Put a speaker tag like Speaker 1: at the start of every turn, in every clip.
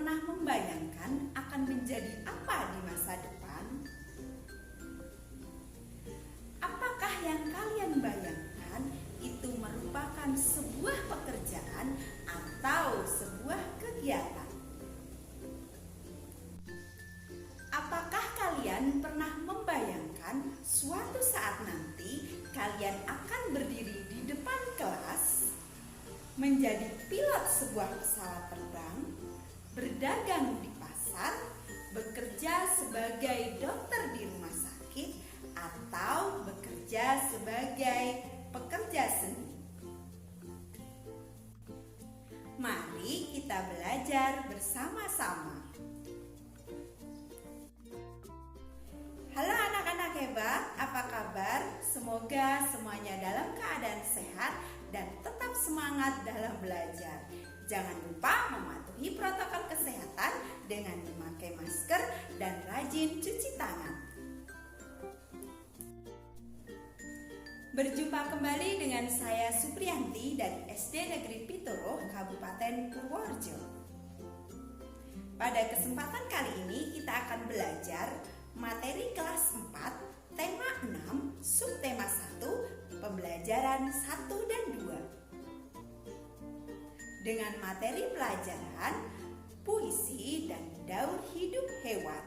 Speaker 1: pernah membayangkan akan menjadi apa di masa depan? Apakah yang kalian bayangkan itu merupakan sebuah pekerjaan atau sebuah kegiatan? Apakah kalian pernah membayangkan suatu saat nanti kalian akan berdiri di depan kelas, menjadi pilot sebuah pesawat terbang, berdagang di pasar, bekerja sebagai dokter di rumah sakit, atau bekerja sebagai pekerja seni? Mari kita belajar bersama-sama. Halo anak-anak hebat, apa kabar? Semoga semuanya dalam keadaan sehat dan tetap semangat dalam belajar. Jangan lupa mematuhi protokol kesehatan dengan memakai masker dan rajin cuci tangan. Berjumpa kembali dengan saya Supriyanti dari SD Negeri Pitoroh, Kabupaten Purworejo. Pada kesempatan kali ini kita akan belajar materi kelas 4, tema 6, subtema 1, pembelajaran 1 dan 2. Dengan materi pelajaran puisi dan daur hidup hewan.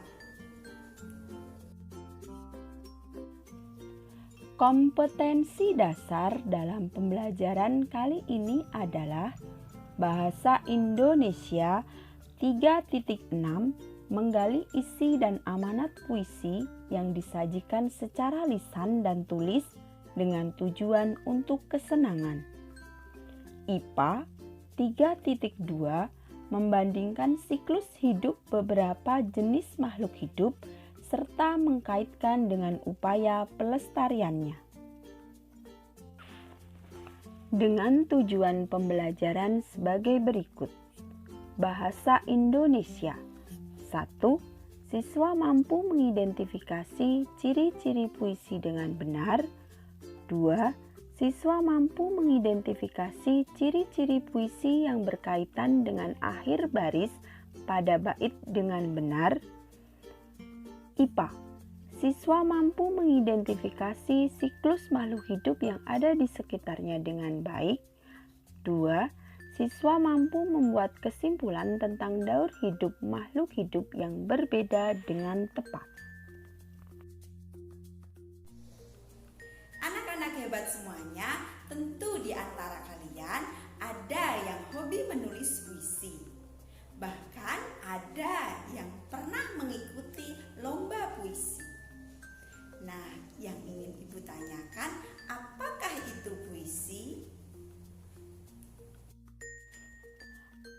Speaker 2: Kompetensi dasar dalam pembelajaran kali ini adalah Bahasa Indonesia 3.6, menggali isi dan amanat puisi yang disajikan secara lisan dan tulis dengan tujuan untuk kesenangan. IPA 3.2, membandingkan siklus hidup beberapa jenis makhluk hidup serta mengkaitkan dengan upaya pelestariannya. Dengan tujuan pembelajaran sebagai berikut. Bahasa Indonesia. 1. Siswa mampu mengidentifikasi ciri-ciri puisi dengan benar. 2. Siswa mampu mengidentifikasi ciri-ciri puisi yang berkaitan dengan akhir baris pada bait dengan benar. IPA. Siswa mampu mengidentifikasi siklus makhluk hidup yang ada di sekitarnya dengan baik. 2. Siswa mampu membuat kesimpulan tentang daur hidup makhluk hidup yang berbeda dengan tepat.
Speaker 1: Anak-anak hebat semuanya, tentu di antara kalian ada yang hobi menulis puisi. Bahkan ada yang pernah mengikuti lomba puisi. Nah, yang ingin Ibu tanyakan, apakah itu puisi?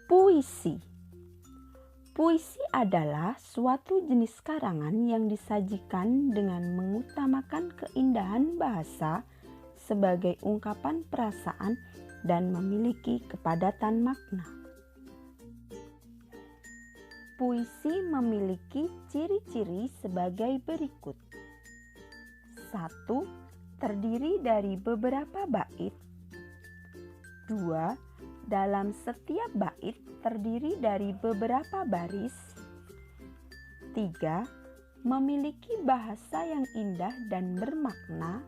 Speaker 2: Puisi. Puisi adalah suatu jenis karangan yang disajikan dengan mengutamakan keindahan bahasa sebagai ungkapan perasaan dan memiliki kepadatan makna. Puisi memiliki ciri-ciri sebagai berikut. 1. Terdiri dari beberapa bait. 2. Dalam setiap bait terdiri dari beberapa baris. 3. Memiliki bahasa yang indah dan bermakna.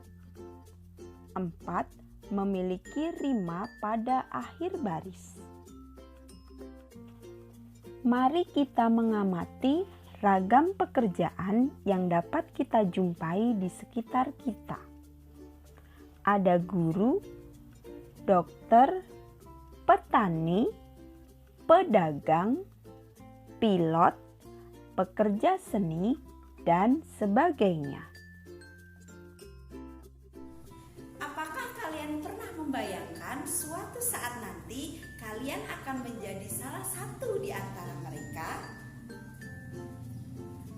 Speaker 2: 4. Memiliki rima pada akhir baris. Mari kita mengamati ragam pekerjaan yang dapat kita jumpai di sekitar kita. Ada guru, dokter, petani, pedagang, pilot, pekerja seni, dan sebagainya.
Speaker 1: Apakah kalian pernah membayangkan suatu saat nanti kalian akan menjadi salah satu di antara mereka?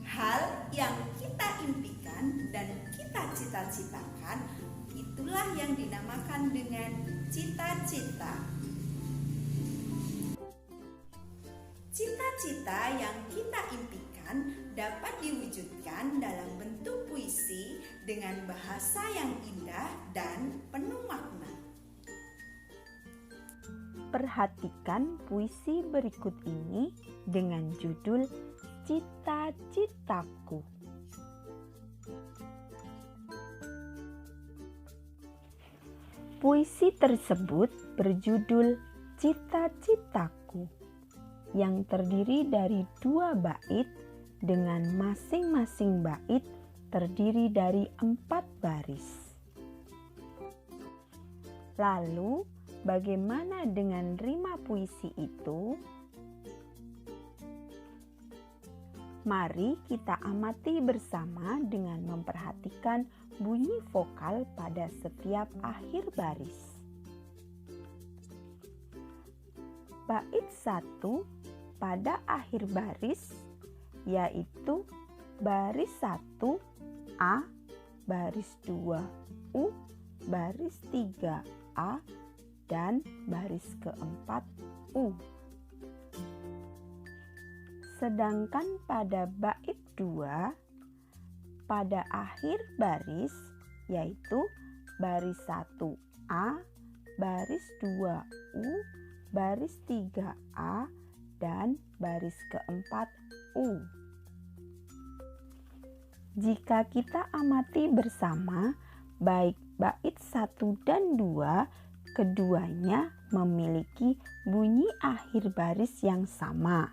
Speaker 1: Hal yang kita impikan dan kita cita-citakan, itulah yang dinamakan dengan cita-cita. Cita-cita yang kita impikan dapat diwujudkan dalam bentuk puisi dengan bahasa yang indah dan penuh makna.
Speaker 2: Perhatikan puisi berikut ini dengan judul Cita-citaku. Puisi tersebut berjudul Cita-citaku, yang terdiri dari 2 bait dengan masing-masing bait terdiri dari 4 baris. Lalu, bagaimana dengan rima puisi itu? Mari kita amati bersama dengan memperhatikan bunyi vokal pada setiap akhir baris. Bait 1 pada akhir baris yaitu baris 1 A, baris 2 U, baris 3 A, dan baris keempat U. Sedangkan pada bait 2 pada akhir baris yaitu baris 1 A, baris 2 U, baris 3 A, dan baris keempat U. Jika kita amati bersama baik bait 1 dan 2, keduanya memiliki bunyi akhir baris yang sama.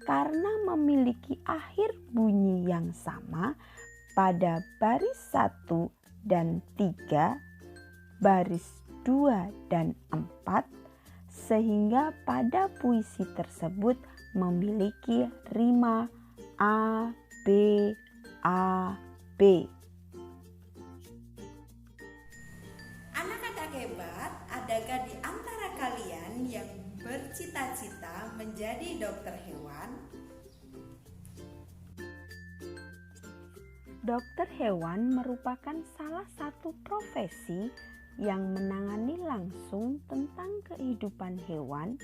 Speaker 2: Karena memiliki akhir bunyi yang sama pada baris 1 dan 3, baris 2 dan 4, sehingga pada puisi tersebut memiliki rima A, B, A, B.
Speaker 1: Anak-anak hebat, adakah di antara kalian yang bercita-cita menjadi dokter hewan?
Speaker 2: Dokter hewan merupakan salah satu profesi yang menangani langsung tentang kehidupan hewan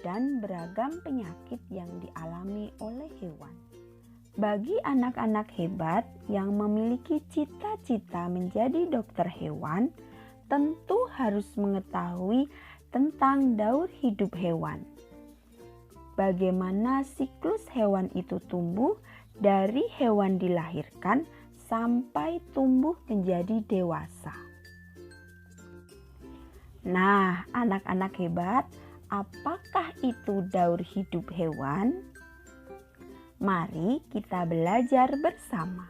Speaker 2: dan beragam penyakit yang dialami oleh hewan. Bagi anak-anak hebat yang memiliki cita-cita menjadi dokter hewan, tentu harus mengetahui tentang daur hidup hewan. Bagaimana siklus hewan itu tumbuh dari hewan dilahirkan sampai tumbuh menjadi dewasa. Nah, anak-anak hebat, apakah itu daur hidup hewan? Mari kita belajar bersama.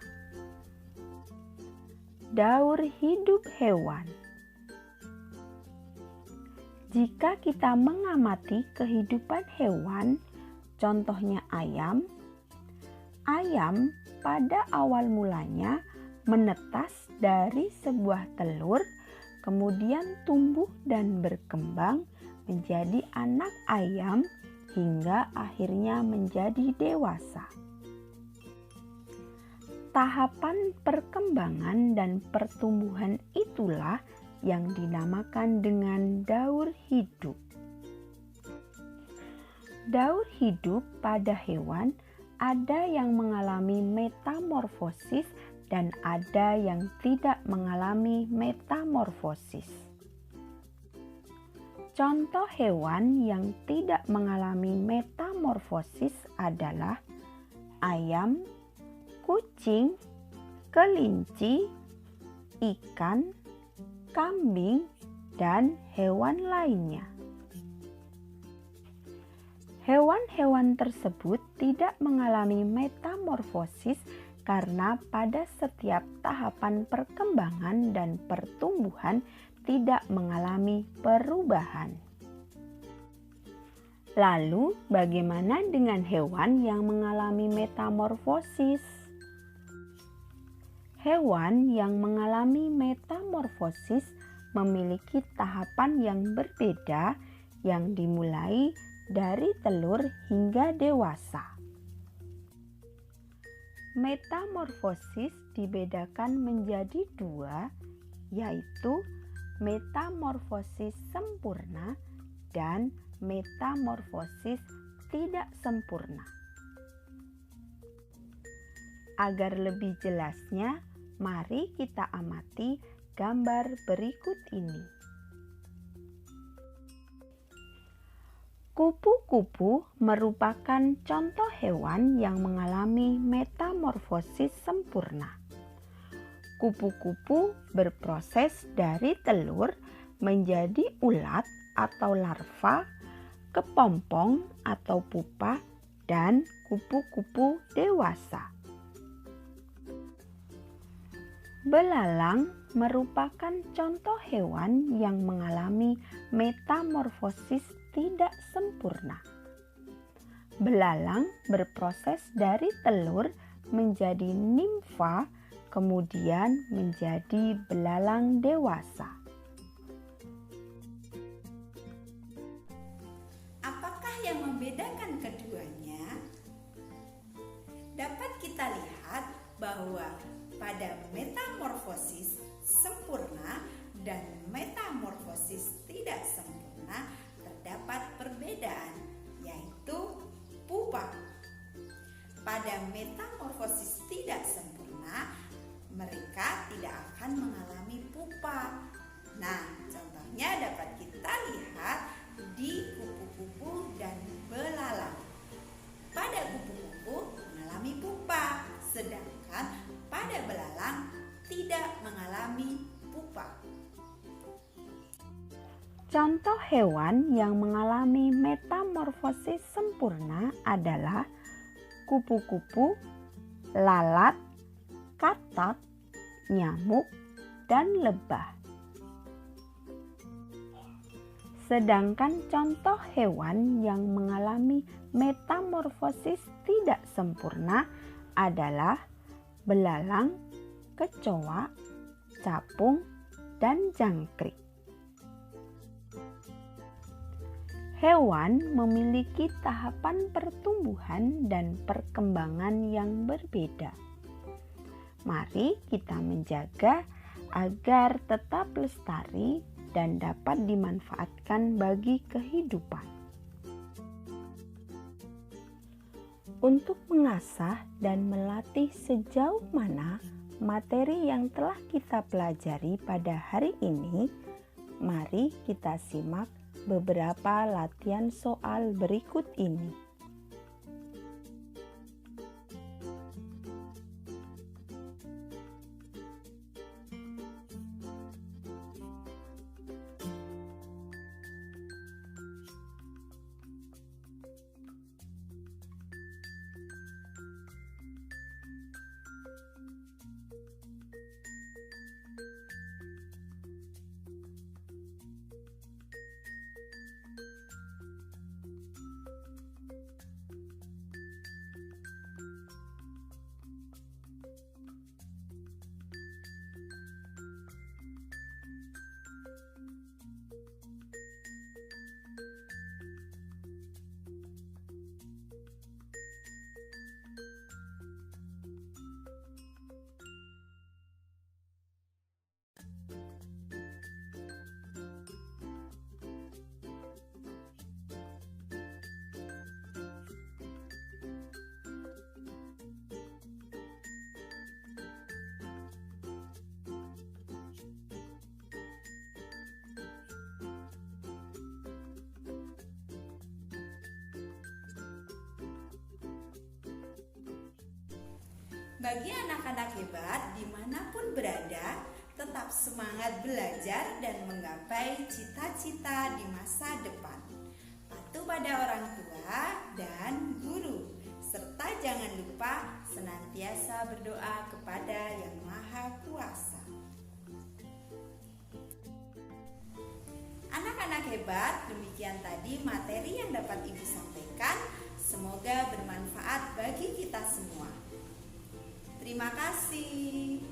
Speaker 2: Daur hidup hewan. Jika kita mengamati kehidupan hewan, contohnya ayam pada awal mulanya menetas dari sebuah telur, kemudian tumbuh dan berkembang menjadi anak ayam hingga akhirnya menjadi dewasa. Tahapan perkembangan dan pertumbuhan itulah yang dinamakan dengan daur hidup. Daur hidup pada hewan ada yang mengalami metamorfosis dan ada yang tidak mengalami metamorfosis. Contoh hewan yang tidak mengalami metamorfosis adalah ayam, kucing, kelinci, ikan, kambing, dan hewan lainnya. Hewan-hewan tersebut tidak mengalami metamorfosis karena pada setiap tahapan perkembangan dan pertumbuhan tidak mengalami perubahan. Lalu, bagaimana dengan hewan yang mengalami metamorfosis? Hewan yang mengalami metamorfosis memiliki tahapan yang berbeda yang dimulai dari telur hingga dewasa. Metamorfosis dibedakan menjadi 2, yaitu metamorfosis sempurna dan metamorfosis tidak sempurna. Agar lebih jelasnya, mari kita amati gambar berikut ini. Kupu-kupu merupakan contoh hewan yang mengalami metamorfosis sempurna. Kupu-kupu berproses dari telur menjadi ulat atau larva, kepompong atau pupa, dan kupu-kupu dewasa. Belalang merupakan contoh hewan yang mengalami metamorfosis tidak sempurna. Belalang berproses dari telur menjadi nimfa, kemudian menjadi belalang dewasa.
Speaker 1: Apakah yang membedakan keduanya? Dapat kita lihat bahwa pada metamorfosis sempurna dan metamorfosis tidak sempurna terdapat perbedaan, yaitu pupa. Pada metamorfosis tidak sempurna, mereka tidak akan mengalami pupa. Nah, contohnya dapat kita lihat di kupu-kupu dan belalang. Pada kupu-kupu mengalami pupa, sedangkan pada belalang tidak mengalami pupa.
Speaker 2: Contoh hewan yang mengalami metamorfosis sempurna adalah kupu-kupu, lalat, katak, nyamuk, dan lebah. Sedangkan contoh hewan yang mengalami metamorfosis tidak sempurna adalah belalang, kecoa, capung, dan jangkrik. Hewan memiliki tahapan pertumbuhan dan perkembangan yang berbeda. Mari kita menjaga agar tetap lestari dan dapat dimanfaatkan bagi kehidupan. Untuk mengasah dan melatih sejauh mana materi yang telah kita pelajari pada hari ini, mari kita simak beberapa latihan soal berikut ini.
Speaker 1: Bagi anak-anak hebat dimanapun berada, tetap semangat belajar dan menggapai cita-cita di masa depan. Patuh pada orang tua dan guru, serta jangan lupa senantiasa berdoa kepada Yang Maha Kuasa. Anak-anak hebat, demikian tadi materi yang dapat Ibu sampaikan. Semoga bermanfaat bagi kita semua. Terima kasih.